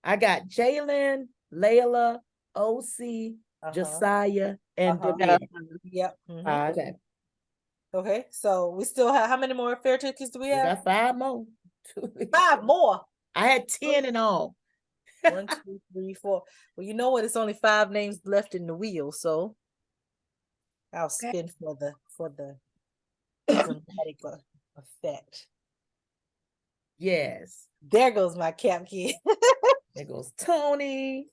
I got Jalen, Layla, OC, Josiah, and Uh-huh. Demir. Yep. Okay, Okay. So we still have, how many more fair tickets do we we have? got 5 more. 5 more. I had 10 in all. 1, 2, 3, 4. Well, you know what? It's only 5 names left in the wheel, so I'll spin for the dramatic effect. Yes. There goes my cap kid. There goes Tony.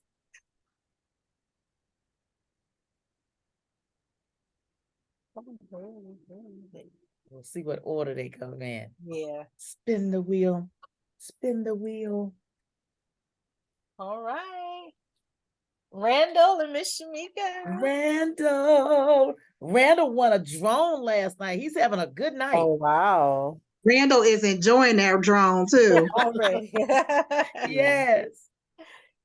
We'll see what order they come in. Yeah. Spin the wheel. Spin the wheel. All right. Randall and Miss Shamika. Randall won a drone last night. He's having a good night. Oh, wow. Randall is enjoying that drone too. Already. Yes.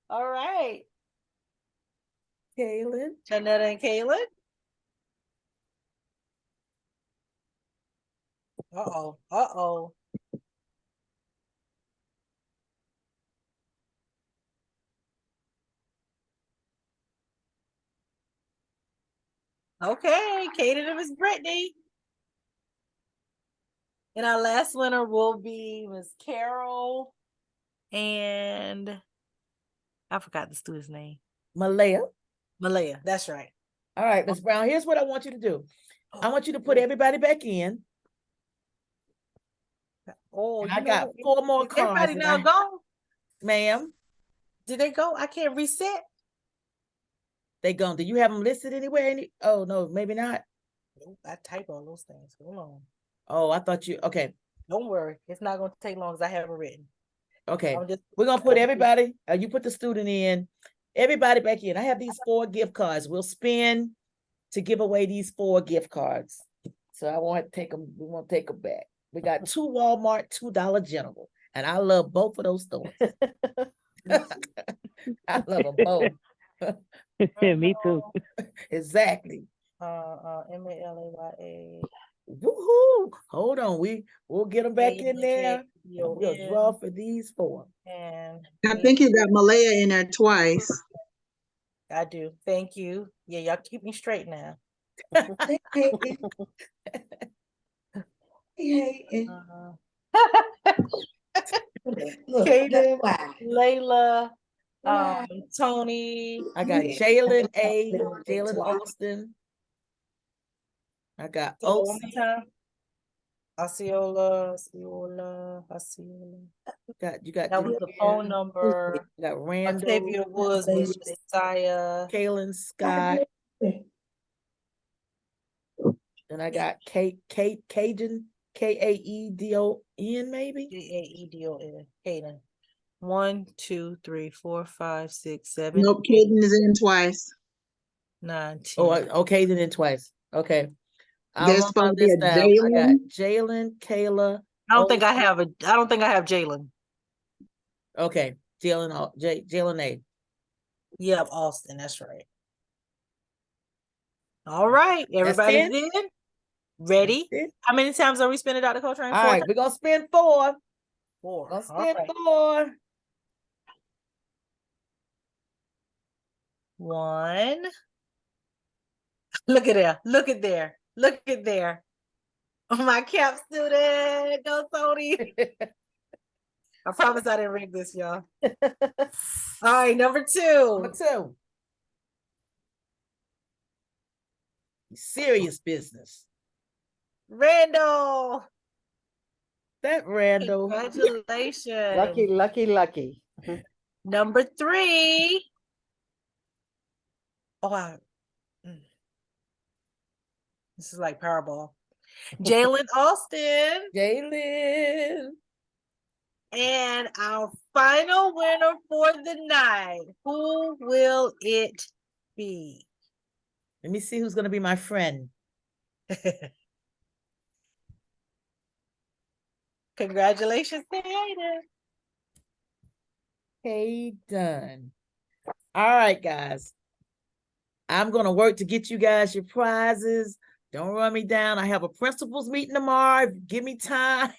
All right. Kaylin. Janetta and Kaylin. Uh-oh. Uh-oh. Okay, Kaden and Miss Brittany. And our last winner will be Miss Carol and I forgot the student's name. Malaya. Malaya. That's right. All right, Miss Brown, here's what I want you to do. I want you to put everybody back in. Oh, And you I know got what? 4 more Is cards. everybody and now gone? Ma'am, Did they go? I can't reset. they gone. Do you have them listed anywhere? Oh, no, maybe not. Nope, I type all those things. Hold on. Oh, I thought you, okay. Don't worry. It's not going to take long because I have it written. Okay. I'm just, We're going to put everybody, you put the student in, everybody back in. I have these 4 gift cards. We'll spin to give away these 4 gift cards. So I won't take them, we won't take them back. We got 2 Walmart, $2 General. And I love both of those stores. I love them both. Me too. Exactly. MALAYA. Woohoo! Hold on, we'll get them back in there. And we'll draw for these 4. And I think you got Malaya in there twice. I do. Thank you. Yeah, y'all keep me straight now. Kaden, Layla, Tony. I got Jalen A, Jalen Austin. I got Say that one OC. more time. Osceola. You got That was the phone number. You got Randall, Octavia Woods was Josiah. Kaylin Scott. And I got Cajun, Kaedon, maybe. Kaedon. Kaden. 1, 2, 3, 4, 5, 6, 7. Nope, Kaden is in twice. 9, 10. Oh, okay, then twice. Okay. I'll There's run supposed my to be list a down. I got Jalen. Jalen, Kayla. I don't think I have Jalen. Okay, Jalen A. Yeah, Austin. That's right. All right, everybody's 10? in. Ready? That's it. How many times are we spinning Dr. Coltrane? All 4 right, times? we're gonna spend 4. 4. Gonna All spend right. 4. 1. Look at there. Look at there. Look at there. Oh, my cap student. Go, Tony. I promise I didn't rig this, y'all. All right, number 2. Number 2. Serious business. Randall. That Randall. Congratulations. Lucky. Number 3. This is like Powerball. Jalen Austin. Jalen. And our final winner for the night, who will it be? Let me see who's going to be my friend. Congratulations, Hayden. Hey, done. All right, guys. I'm going to work to get you guys your prizes. Don't run me down. I have a principals meeting tomorrow. Give me time.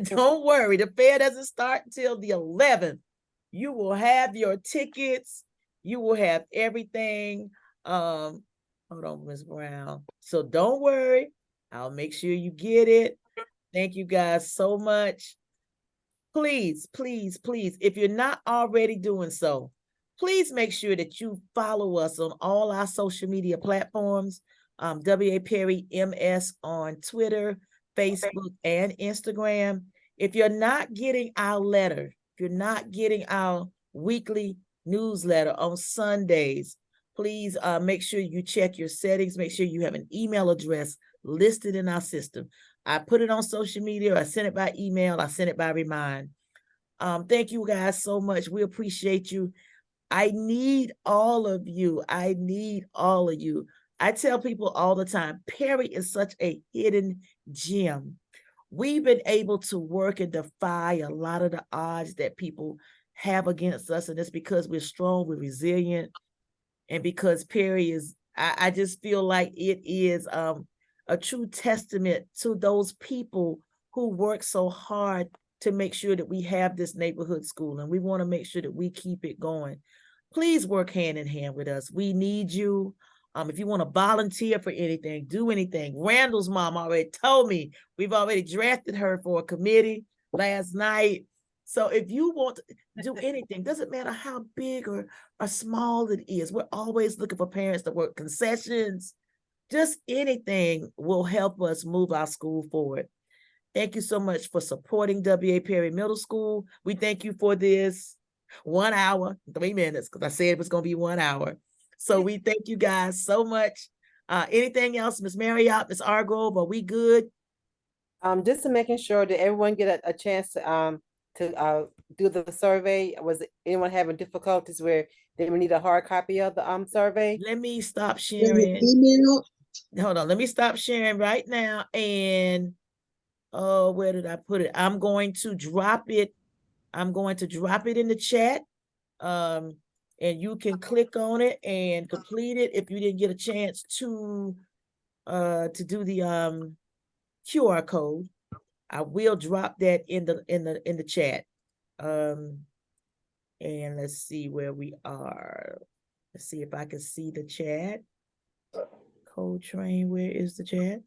Don't worry. The fair doesn't start until the 11th. You will have your tickets. You will have everything. Hold on, Ms. Brown. So don't worry. I'll make sure you get it. Thank you guys so much. Please, please, please, if you're not already doing so, please make sure that you follow us on all our social media platforms. W.A. Perry MS on Twitter, Facebook, and Instagram. If you're not getting our letter, if you're not getting our weekly newsletter on Sundays, please make sure you check your settings. Make sure you have an email address listed in our system. I put it on social media. I sent it by email. I sent it by remind. Thank you guys so much. We appreciate you. I need all of you. I need all of you. I tell people all the time, Perry is such a hidden gem. We've been able to work and defy a lot of the odds that people have against us. And it's because we're strong, we're resilient, and because Perry is, I just feel like it is a true testament to those people who work so hard to make sure that we have this neighborhood school, and we want to make sure that we keep it going. Please work hand in hand with us. We need you. If you want to volunteer for anything, do anything. Randall's mom already told me we've already drafted her for a committee last night. So if you want to do anything, doesn't matter how big or small it is, we're always looking for parents to work concessions. Just anything will help us move our school forward. Thank you so much for supporting W.A. Perry Middle School. We thank you for this 1 hour, 3 minutes, because I said it was going to be 1 hour. So we thank you guys so much. Anything else, Ms. Marriott, Ms. Argrove, are we good? Just to making sure that everyone get a chance to do the survey. Was anyone having difficulties where they would need a hard copy of the survey? Let me stop Was sharing. it email? Hold on, let me stop sharing right now. And where did I put it? I'm going to drop it. I'm going to drop it in the chat. And you can click on it and complete it if you didn't get a chance to do the QR code. I will drop that in the chat. And let's see where we are. Let's see if I can see the chat. Coltrane, where is the chat?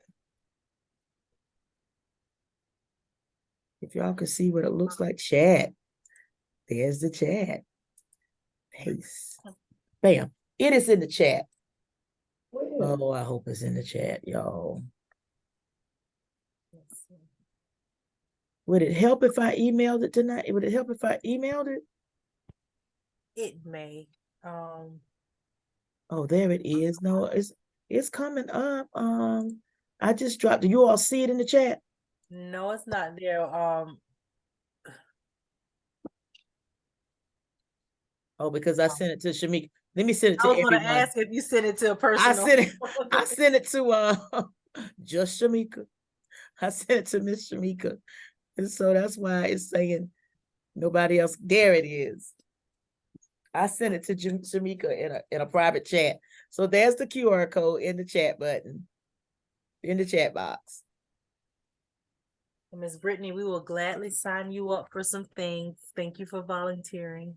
If y'all can see what it looks like, chat. There's the chat. Paste. Bam. It is in the chat. Oh, I hope it's in the chat, y'all. Would it help if I emailed it tonight? Would it help if I emailed it? It may. Oh, there it is. No, it's coming up. I just dropped it. You all see it in the chat? No, it's not there. Oh, because I sent it to Shamika. Let me send it I to was going to everyone. ask if you sent it to a person. I sent it to just Shamika. I sent it to Miss Shamika. And so that's why it's saying nobody else. There it is. I sent it to Shamika in a private chat. So there's the QR code in the chat button, in the chat box. Ms. Brittany, we will gladly sign you up for some things. Thank you for volunteering.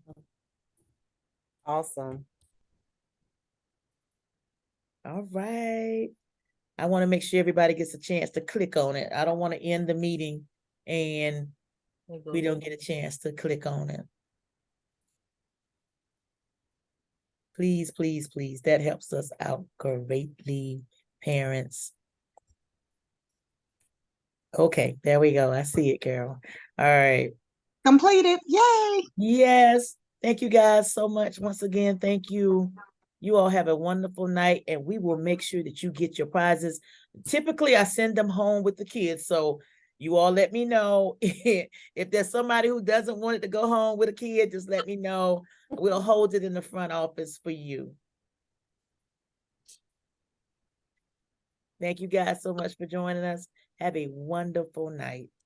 Awesome. All right. I want to make sure everybody gets a chance to click on it. I don't want to end the meeting and we don't get a chance to click on it. Please, please, please. That helps us out greatly, parents. Okay, there we go. I see it, Carol. All right. Completed. Yay. Yes. Thank you guys so much. Once again, thank you. You all have a wonderful night, and we will make sure that you get your prizes. Typically, I send them home with the kids. So You all let me know. If there's somebody who doesn't want it to go home with a kid, just let me know. We'll hold it in the front office for you. Thank you guys so much for joining us. Have a wonderful night.